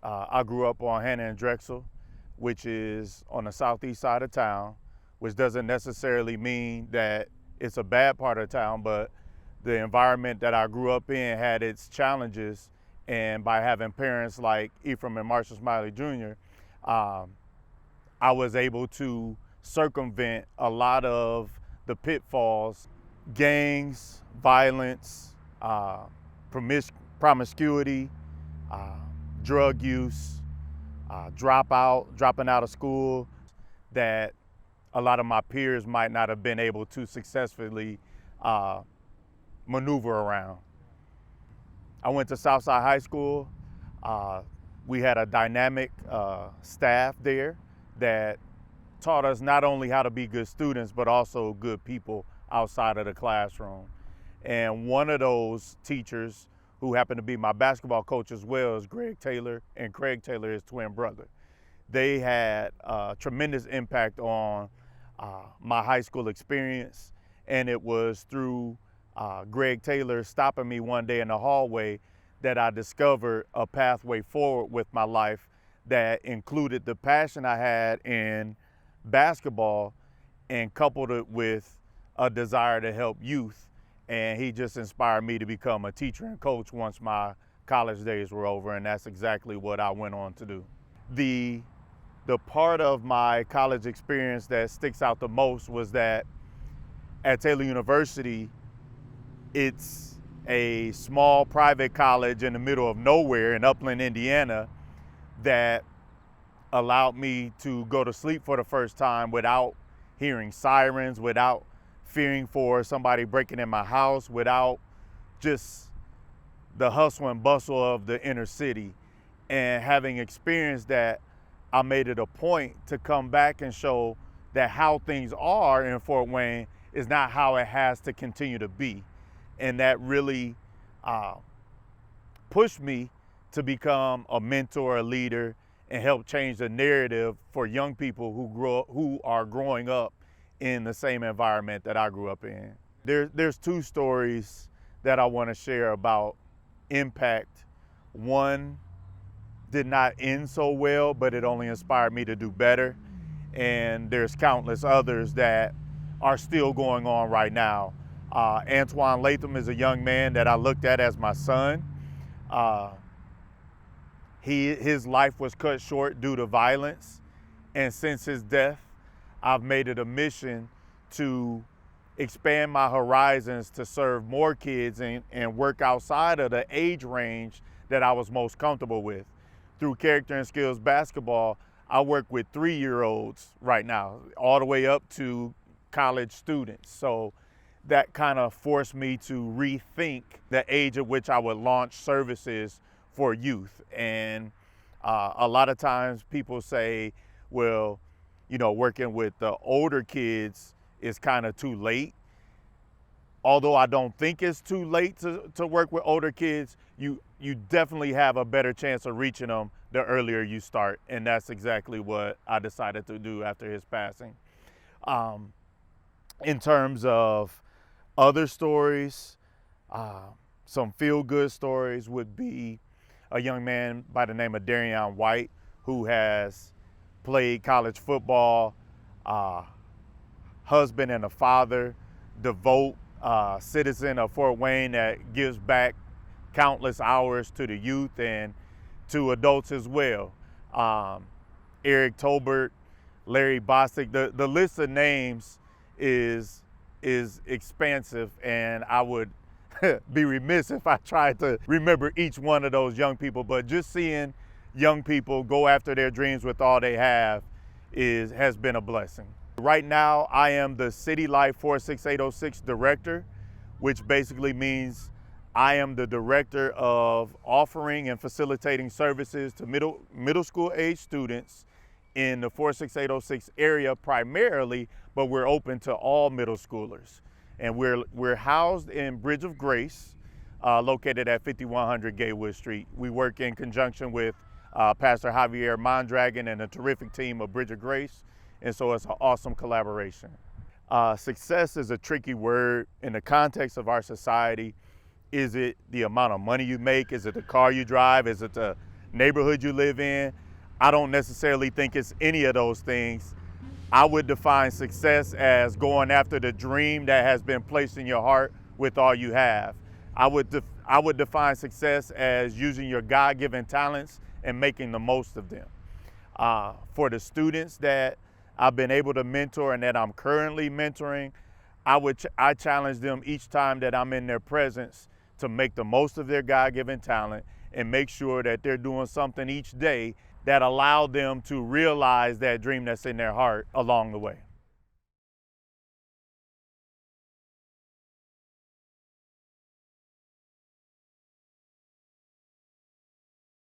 I grew up on Hannah and Drexel, which is on the southeast side of town, which doesn't necessarily mean that it's a bad part of town, but the environment that I grew up in had its challenges. And by having parents like Ephraim and Marshall Smiley Jr., um, I was able to circumvent a lot of the pitfalls, gangs, violence, promiscuity, uh, drug use, dropping out of school that a lot of my peers might not have been able to successfully maneuver around. I went to Southside High School. We had a dynamic staff there that taught us not only how to be good students, but also good people outside of the classroom. And one of those teachers, who happened to be my basketball coach as well, is Greg Taylor, and Craig Taylor, his twin brother. They had a tremendous impact on my high school experience, and it was through Greg Taylor stopping me one day in the hallway that I discovered a pathway forward with my life that included the passion I had in basketball and coupled it with a desire to help youth. And he just inspired me to become a teacher and coach once my college days were over, and that's exactly what I went on to do. The part of my college experience that sticks out the most was that at Taylor University, it's a small private college in the middle of nowhere in Upland, Indiana, that allowed me to go to sleep for the first time without hearing sirens, without fearing for somebody breaking in my house, without just the hustle and bustle of the inner city. And having experienced that, I made it a point to come back and show that how things are in Fort Wayne is not how it has to continue to be. And that really pushed me to become a mentor, a leader, and help change the narrative for young people who are growing up in the same environment that I grew up in. There's two stories that I want to share about impact. One did not end so well, but it only inspired me to do better. And there's countless others that are still going on right now. Antoine Latham is a young man that I looked at as my son. His life was cut short due to violence. And since his death, I've made it a mission to expand my horizons to serve more kids and work outside of the age range that I was most comfortable with. Through Character and Skills Basketball, I work with 3-year-olds right now, all the way up to college students. So that kind of forced me to rethink the age at which I would launch services for youth. And a lot of times people say, well, you know, working with the older kids is kind of too late. Although I don't think it's too late to work with older kids, you definitely have a better chance of reaching them the earlier you start. And that's exactly what I decided to do after his passing. In terms of other stories, some feel-good stories would be a young man by the name of Darian White, who has played college football, husband and a father, devout citizen of Fort Wayne that gives back countless hours to the youth and to adults as well. Eric Tolbert, Larry Bostic, the list of names is expansive, and I would be remiss if I tried to remember each one of those young people, but just seeing young people go after their dreams with all they have has been a blessing. Right now, I am the City Life 46806 director, which basically means I am the director of offering and facilitating services to middle school age students in the 46806 area primarily, but we're open to all middle schoolers. And we're housed in Bridge of Grace, located at 5100 Gaywood Street. We work in conjunction with Pastor Javier Mondragon and a terrific team of Bridge of Grace, and so it's an awesome collaboration. Success is a tricky word in the context of our society. Is it the amount of money you make? Is it the car you drive? Is it the neighborhood you live in. I don't necessarily think it's any of those things. I would define success as going after the dream that has been placed in your heart with all you have. I would define success as using your God-given talents and making the most of them. For the students that I've been able to mentor and that I'm currently mentoring, I challenge them each time that I'm in their presence to make the most of their God-given talent and make sure that they're doing something each day that allow them to realize that dream that's in their heart along the way.